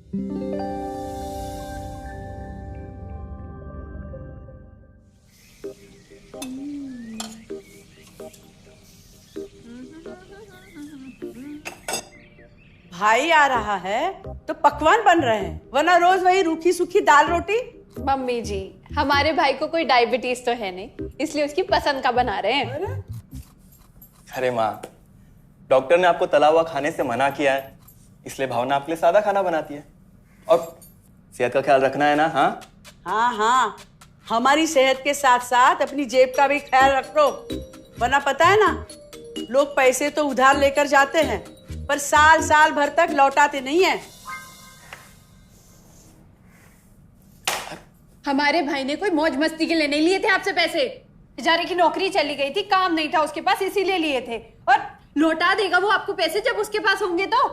भाई आ रहा है तो पकवान बन रहे हैं, वरना रोज वही रूखी सूखी दाल रोटी। मम्मी जी, हमारे भाई को कोई डायबिटीज तो है नहीं, इसलिए उसकी पसंद का बना रहे हैं। अरे माँ, डॉक्टर ने आपको तला हुआ खाने से मना किया है, इसलिए भावना आपके लिए सादा खाना बनाती है। और सेहत का ख्याल रखना है ना? हाँ हाँ हाँ, हमारी सेहत के साथ साथ अपनी जेब का भी ख्याल रखो, वरना पता है ना, लोग पैसे तो उधार लेकर जाते हैं पर साल साल भर तक लौटाते नहीं है। हमारे भाई ने कोई मौज मस्ती के लिए नहीं लिए थे आपसे पैसे। बेचारे की नौकरी चली गई थी, काम नहीं था उसके पास, इसीलिए लिए थे। और लौटा देगा वो आपको पैसे जब उसके पास होंगे तो।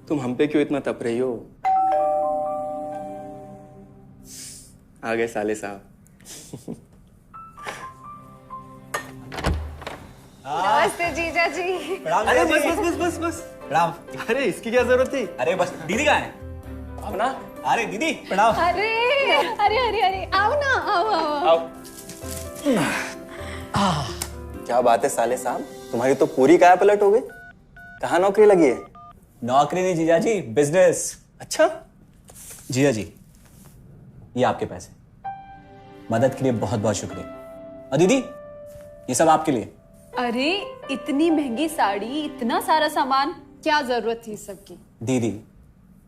तुम हम पे क्यों इतना तप रही हो? आ गए साले साहब। नमस्ते जीजा जी। अरे बस बस बस बस बस प्रणाम। अरे इसकी क्या जरूरत थी? अरे बस दीदी कहाँ है? भावना, अरे दीदी प्रणाम। अरे अरे अरे अरे आओ ना, आओ आओ। क्या बात है साले साहब, तुम्हारी तो पूरी काया पलट हो गई। कहाँ नौकरी लगी है? नौकरी नहीं जीजा जी, बिजनेस। अच्छा जीजा जी, ये आपके पैसे, मदद के लिए बहुत बहुत शुक्रिया। और दीदी, ये सब आपके लिए। अरे इतनी महंगी साड़ी, इतना सारा सामान, क्या जरूरत थी सबकी? दीदी,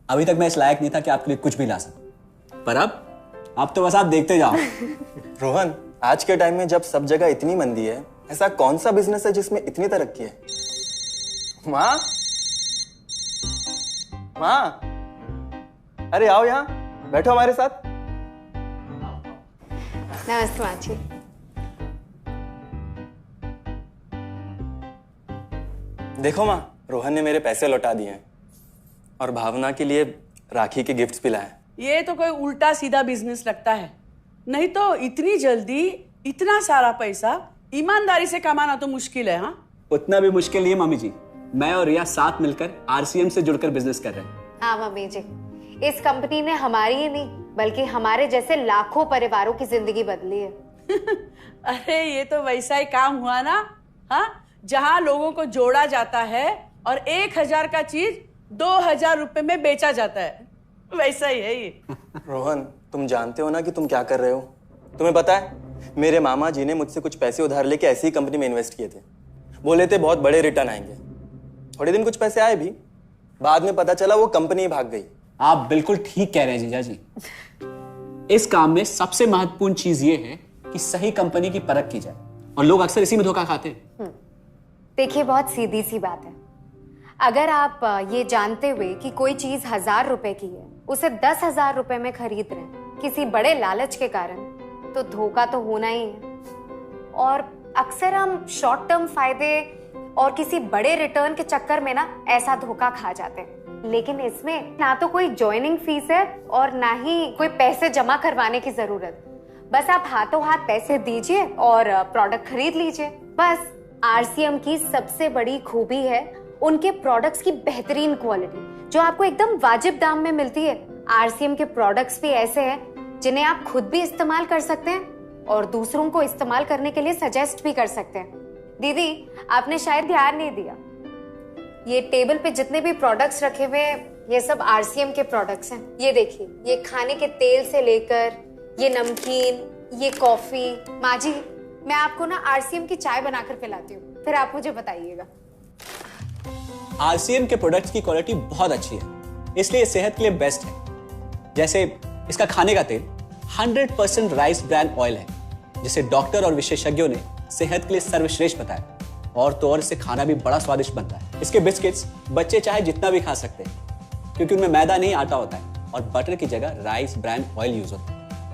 अभी तक मैं इस लायक नहीं था कि आपके लिए कुछ भी ला सकूं, पर अब तो बस आप देखते जाओ। रोहन, आज के टाइम में जब सब जगह इतनी मंदी है, ऐसा कौन सा बिजनेस है जिसमें इतनी तरक्की है? माँ, माँ, अरे आओ यहाँ बैठो हमारे साथ। नमस्ते माँ जी। देखो माँ, रोहन ने मेरे पैसे लौटा दिए हैं और भावना के लिए राखी के गिफ्ट्स भी लाए। ये तो कोई उल्टा सीधा बिजनेस लगता है, नहीं तो इतनी जल्दी इतना सारा पैसा ईमानदारी से कमाना तो मुश्किल है। हाँ, उतना भी मुश्किल नहीं है मम्मी जी, मैं और रिया साथ मिलकर आरसीएम से जुड़कर बिजनेस कर रहे हैं। हाँ मम्मी जी, इस कंपनी ने हमारी ही नहीं बल्कि हमारे जैसे लाखों परिवारों की जिंदगी बदली है। अरे ये तो वैसा ही काम हुआ ना, हाँ, जहाँ लोगों को जोड़ा जाता है और 1000 का चीज 2000 रुपए में बेचा जाता है, वैसा ही है ये। रोहन, तुम जानते हो ना कि तुम क्या कर रहे हो? तुम्हें पता है, मेरे मामा जी ने मुझसे कुछ पैसे उधार लेके ऐसी ही कंपनी में इन्वेस्ट किए थे। बोले थे बहुत बड़े रिटर्न आएंगे। थोड़े दिन कुछ पैसे आए भी, बाद में पता चला वो कंपनी ही भाग गई। आप बिल्कुल ठीक कह रहे हैं जीजा जी। इस काम में सबसे महत्वपूर्ण चीज ये है कि सही कंपनी की परख की जाए, और लोग अक्सर इसी में धोखा खाते हैं। देखिए, बहुत सीधी सी बात है, अगर आप ये जानते हुए कि कोई चीज 1000 रुपए की है, उसे 10,000 रुपए में खरीद रहे हैं किसी बड़े लालच के कारण, तो धोखा तो होना ही है। और अक्सर हम शॉर्ट टर्म फायदे और किसी बड़े रिटर्न के चक्कर में ना ऐसा धोखा खा जाते हैं। लेकिन इसमें ना तो कोई ज्वाइनिंग फीस है और ना ही कोई पैसे जमा करवाने की जरूरत। बस आप हाथों हाथ पैसे दीजिए और प्रोडक्ट खरीद लीजिए। बस आरसीएम की सबसे बड़ी खूबी है उनके प्रोडक्ट्स की बेहतरीन क्वालिटी, जो आपको एकदम वाजिब दाम में मिलती है। आरसीएम के प्रोडक्ट्स भी ऐसे हैं जिन्हें आप खुद भी इस्तेमाल कर सकते हैं और दूसरों को इस्तेमाल करने के लिए सजेस्ट भी कर सकते हैं। दीदी, आपने शायद ध्यान नहीं दिया, ये टेबल पे जितने भी प्रोडक्ट्स रखे हुए हैं, ये सब आरसीएम के प्रोडक्ट्स हैं। ये देखिए, ये खाने के तेल से लेकर ये नमकीन, ये कॉफी। माँ जी, मैं आपको ना आरसीएम की चाय बनाकर पिलाती हूँ, फिर आप मुझे बताइएगा। आरसीएम के प्रोडक्ट्स की क्वालिटी बहुत अच्छी है, इसलिए सेहत के लिए बेस्ट है। जैसे इसका खाने का तेल 100% राइस ब्रांड ऑयल है, जिसे डॉक्टर और विशेषज्ञों ने सेहत के लिए सर्वश्रेष्ठ बताया। और तो और इससे खाना भी बड़ा स्वादिष्ट बनता है। इसके बिस्किट्स बच्चे चाहे जितना भी खा सकते हैं, क्योंकि उनमें मैदा नहीं आटा होता है और बटर की जगह राइस ब्रांड ऑयल यूज होता है,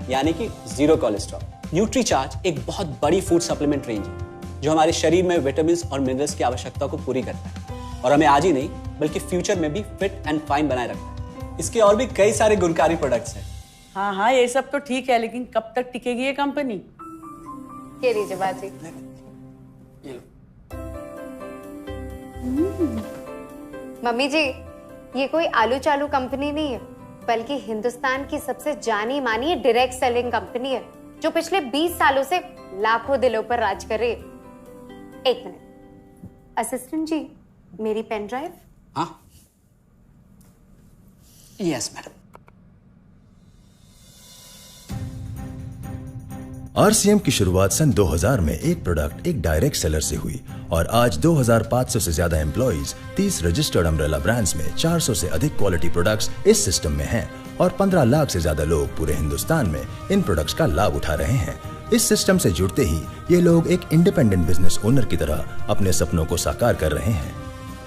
यानी कि 0 कोलेस्ट्रॉल। न्यूट्रीचार्ज एक बहुत बड़ी फूड सप्लीमेंट रेंज है, जो हमारे शरीर में विटामिन और मिनरल्स की आवश्यकता को पूरी करता है और हमें आज ही नहीं बल्कि फ्यूचर में भी फिट एंड फाइन बनाए रखता है। इसके और भी कई सारे गुणकारी प्रोडक्ट्स हैं। हाँ हाँ, ये सब तो ठीक है, लेकिन कब तक टिकेगी ये कंपनी? ये लीजिए बाजी। मम्मी जी, ये कोई आलू चालू कंपनी नहीं है, बल्कि हिंदुस्तान की सबसे जानी मानी डायरेक्ट सेलिंग कंपनी है, जो पिछले 20 सालों से लाखों दिलों पर राज कर रही है। एक मिनट असिस्टेंट जी, मेरी पेन ड्राइव। हाँ, यस मैडम। आरसीएम की शुरुआत सन 2000 में एक प्रोडक्ट एक डायरेक्ट सेलर से हुई और आज 2500 से ज्यादा एम्प्लॉइज, 30 रजिस्टर्ड अम्ब्रेला ब्रांड्स में 400 से अधिक क्वालिटी प्रोडक्ट्स इस सिस्टम में हैं और 15 लाख से ज्यादा लोग पूरे हिंदुस्तान में इन प्रोडक्ट्स का लाभ उठा रहे हैं। इस सिस्टम से जुड़ते ही ये लोग एक इंडिपेंडेंट बिजनेस ओनर की तरह अपने सपनों को साकार कर रहे हैं।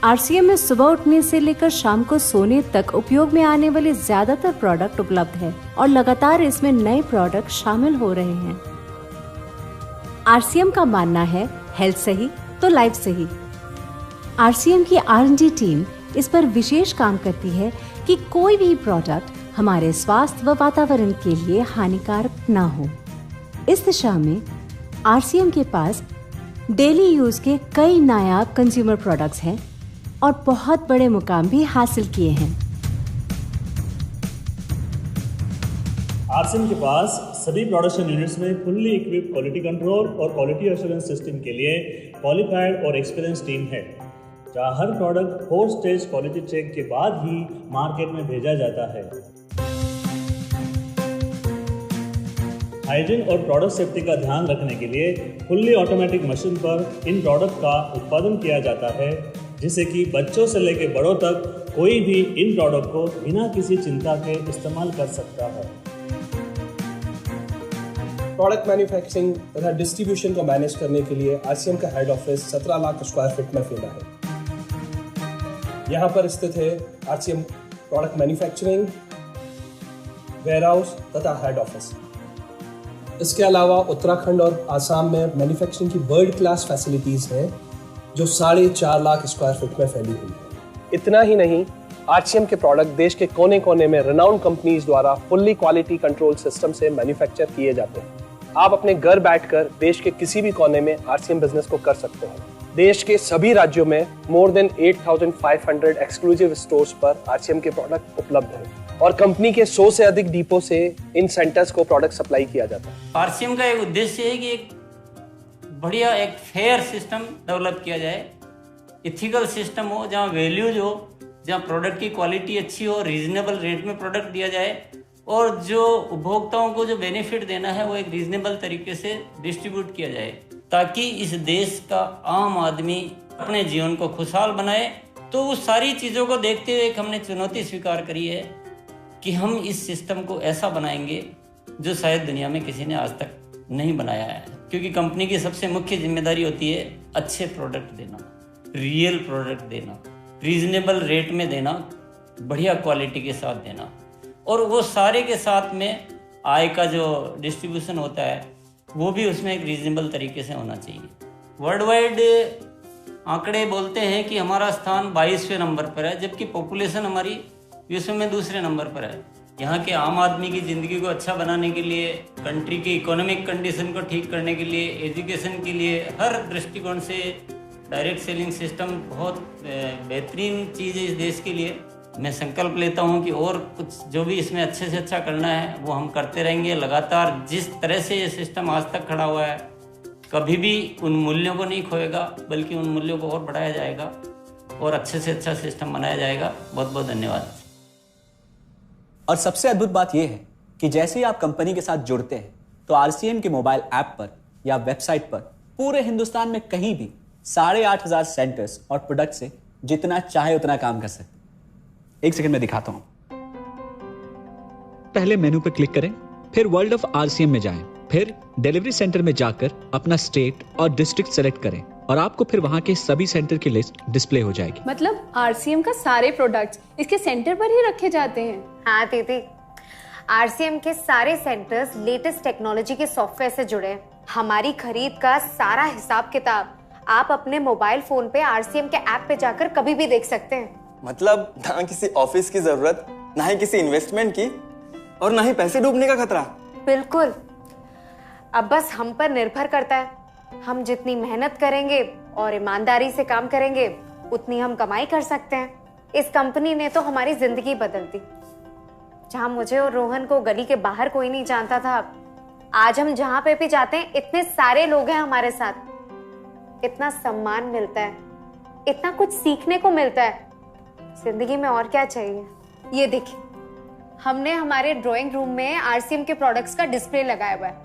आरसीएम में सुबह उठने से लेकर शाम को सोने तक उपयोग में आने वाले ज्यादातर प्रोडक्ट उपलब्ध है और लगातार इसमें नए प्रोडक्ट शामिल हो रहे हैं। आरसीएम का मानना है हेल्थ सही तो लाइफ सही। आरसीएम की R&D टीम इस पर विशेष काम करती है कि कोई भी प्रोडक्ट हमारे स्वास्थ्य व वातावरण के लिए हानिकारक ना हो। इस दिशा में आरसीएम के पास डेली यूज के कई नायाब कंज्यूमर प्रोडक्ट्स हैं और बहुत बड़े मुकाम भी हासिल किए हैं। आरसीएम के पास सभी प्रोडक्शन यूनिट्स में फुल्ली इक्विप्ड क्वालिटी कंट्रोल और क्वालिटी एश्योरेंस सिस्टम के लिए क्वालिफाइड और एक्सपीरियंस टीम है, जहां हर प्रोडक्ट 4 स्टेज क्वालिटी चेक के बाद ही मार्केट में भेजा जाता है। हाइजीन और प्रोडक्ट सेफ्टी का ध्यान रखने के लिए फुल्ली ऑटोमेटिक मशीन पर इन प्रोडक्ट का उत्पादन किया जाता है, जिससे कि बच्चों से लेकर बड़ों तक कोई भी इन प्रोडक्ट को बिना किसी चिंता के इस्तेमाल कर सकता है। प्रोडक्ट मैन्युफैक्चरिंग तथा डिस्ट्रीब्यूशन को मैनेज करने के लिए आरसीएम का head office 17 lakh square feet में फैला है। यहाँ पर स्थित है आरसीएम प्रोडक्ट मैन्युफैक्चरिंग, वेयरहाउस तथा हेड ऑफिस। इसके अलावा उत्तराखंड और आसाम में मैन्युफैक्चरिंग की वर्ल्ड क्लास फैसिलिटीज़ हैं, जो 4.5 लाख स्क्वायर फीट में फैली हुई है। इतना ही नहीं, आरसीएम के प्रोडक्ट देश के कोने कोने में रेनाउंड कंपनीज द्वारा फुल्ली क्वालिटी कंट्रोल सिस्टम से मैन्युफैक्चर किए जाते हैं। आप अपने घर बैठकर देश के किसी भी कोने में आरसीएम बिजनेस को कर सकते हैं। देश के सभी राज्यों में मोर देन 8,500 एक्सक्लूसिव स्टोर्स पर आरसीएम के प्रोडक्ट उपलब्ध हैं और कंपनी के 100 से अधिक डिपो से इन सेंटर्स को प्रोडक्ट सप्लाई किया जाता है। आरसीएम का एक उद्देश्य है कि एक बढ़िया एक फेयर सिस्टम डेवलप किया जाए, इथिकल सिस्टम हो, जहाँ वैल्यूज हो, जहाँ प्रोडक्ट की क्वालिटी अच्छी हो, रीजनेबल रेट में प्रोडक्ट दिया जाए और जो उपभोक्ताओं को जो बेनिफिट देना है वो एक रीजनेबल तरीके से डिस्ट्रीब्यूट किया जाए, ताकि इस देश का आम आदमी अपने जीवन को खुशहाल बनाए। तो उस सारी चीज़ों को देखते हुए एक हमने चुनौती स्वीकार करी है कि हम इस सिस्टम को ऐसा बनाएंगे जो शायद दुनिया में किसी ने आज तक नहीं बनाया है, क्योंकि कंपनी की सबसे मुख्य जिम्मेदारी होती है अच्छे प्रोडक्ट देना, रियल प्रोडक्ट देना, रीजनेबल रेट में देना, बढ़िया क्वालिटी के साथ देना, और वो सारे के साथ में आय का जो डिस्ट्रीब्यूशन होता है वो भी उसमें एक रीजनेबल तरीके से होना चाहिए। वर्ल्ड वाइड आंकड़े बोलते हैं कि हमारा स्थान 22वें नंबर पर है, जबकि पॉपुलेशन हमारी विश्व में दूसरे नंबर पर है। यहाँ के आम आदमी की ज़िंदगी को अच्छा बनाने के लिए, कंट्री की इकोनॉमिक कंडीशन को ठीक करने के लिए, एजुकेशन के लिए, हर दृष्टिकोण से डायरेक्ट सेलिंग सिस्टम बहुत बेहतरीन चीज़ है इस देश के लिए। मैं संकल्प लेता हूँ कि और कुछ जो भी इसमें अच्छे से अच्छा करना है वो हम करते रहेंगे लगातार। जिस तरह से ये सिस्टम आज तक खड़ा हुआ है, कभी भी उन मूल्यों को नहीं खोएगा, बल्कि उन मूल्यों को और बढ़ाया जाएगा और अच्छे से अच्छा सिस्टम बनाया जाएगा। बहुत बहुत धन्यवाद। और सबसे अद्भुत बात यह है कि जैसे ही आप कंपनी के साथ जुड़ते हैं तो आरसीएम के मोबाइल ऐप पर या वेबसाइट पर पूरे हिंदुस्तान में कहीं भी 8,500 सेंटर्स और प्रोडक्ट से जितना चाहे उतना काम कर सकते हैं। एक सेकंड में दिखाता हूं। पहले मेनू पर क्लिक करें, फिर वर्ल्ड ऑफ आरसीएम में जाएं, फिर डिलीवरी सेंटर में जाकर अपना स्टेट और डिस्ट्रिक्ट सेलेक्ट करें और आपको फिर वहां के सभी सेंटर की लिस्ट डिस्प्ले हो जाएगी। मतलब आरसीएम का सारे प्रोडक्ट्स इसके सेंटर पर ही रखे जाते हैं? हाँ दीदी, आरसीएम के सारे सेंटर्स लेटेस्ट टेक्नोलॉजी के सॉफ्टवेयर से जुड़े हैं। हमारी खरीद का सारा हिसाब किताब आप अपने मोबाइल फोन पे आरसीएम के ऐप पे जाकर कभी भी देख सकते हैं। मतलब ना किसी ऑफिस की जरूरत, ना ही किसी इन्वेस्टमेंट की, और ना ही पैसे डूबने का खतरा। बिल्कुल। अब बस हम पर निर्भर करता है, हम जितनी मेहनत करेंगे और ईमानदारी से काम करेंगे उतनी हम कमाई कर सकते हैं। इस कंपनी ने तो हमारी जिंदगी बदल दी। जहां मुझे और रोहन को गली के बाहर कोई नहीं जानता था, आज हम जहां पे भी जाते हैं इतने सारे लोग हैं हमारे साथ। इतना सम्मान मिलता है, इतना कुछ सीखने को मिलता है। जिंदगी में और क्या चाहिए। ये देखिए, हमने हमारे ड्राइंग रूम में आरसीएम के प्रोडक्ट्स का डिस्प्ले लगाया हुआ है।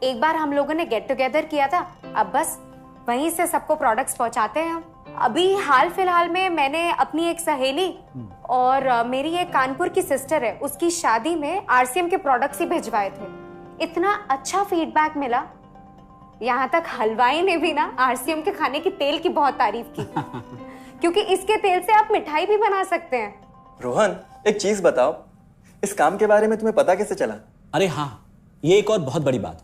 एक बार हम लोगों ने गेट टुगेदर किया था, अब बस वहीं से सबको प्रोडक्ट्स पहुंचाते हैं हम। अभी हाल फिलहाल में मैंने अपनी एक सहेली और मेरी एक कानपुर की सिस्टर है, उसकी शादी में आरसीएम के प्रोडक्ट्स ही भिजवाए थे। इतना अच्छा फीडबैक मिला, यहाँ तक हलवाई ने भी ना आरसीएम के खाने की तेल की बहुत तारीफ की क्योंकि इसके तेल से आप मिठाई भी बना सकते हैं। रोहन, एक चीज बताओ, इस काम के बारे में तुम्हें पता कैसे चला? अरे हाँ, ये एक और बहुत बड़ी बात।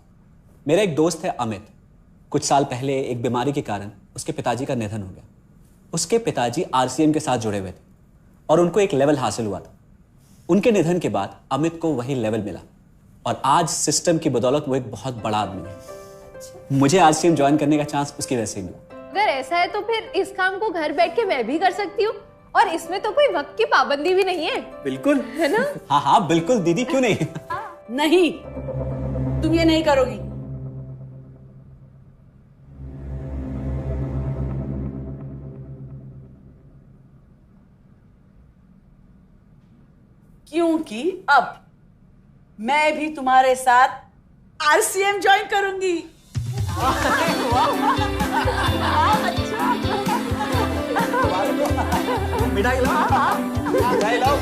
मेरा एक दोस्त है अमित, कुछ साल पहले एक बीमारी के कारण उसके पिताजी का निधन हो गया। उसके पिताजी आरसीएम के साथ जुड़े हुए थे और उनको एक लेवल हासिल हुआ था। उनके निधन के बाद अमित को वही लेवल मिला और आज सिस्टम की बदौलत वो एक बहुत बड़ा आदमी है। मुझे आरसीएम ज्वाइन करने का चांस उसकी वजह से मिला। अगर ऐसा है तो फिर इस काम को घर बैठ के मैं भी कर सकती हूँ, और इसमें तो कोई वक्त की पाबंदी भी नहीं है। बिल्कुल, है ना? हाँ हाँ बिल्कुल दीदी, क्यों नहीं। नहीं, तुम ये नहीं करोगी। क्योंकि अब मैं भी तुम्हारे साथ आरसीएम ज्वाइन करूंगी। मिठाई लाओ, मिठाई लाओ।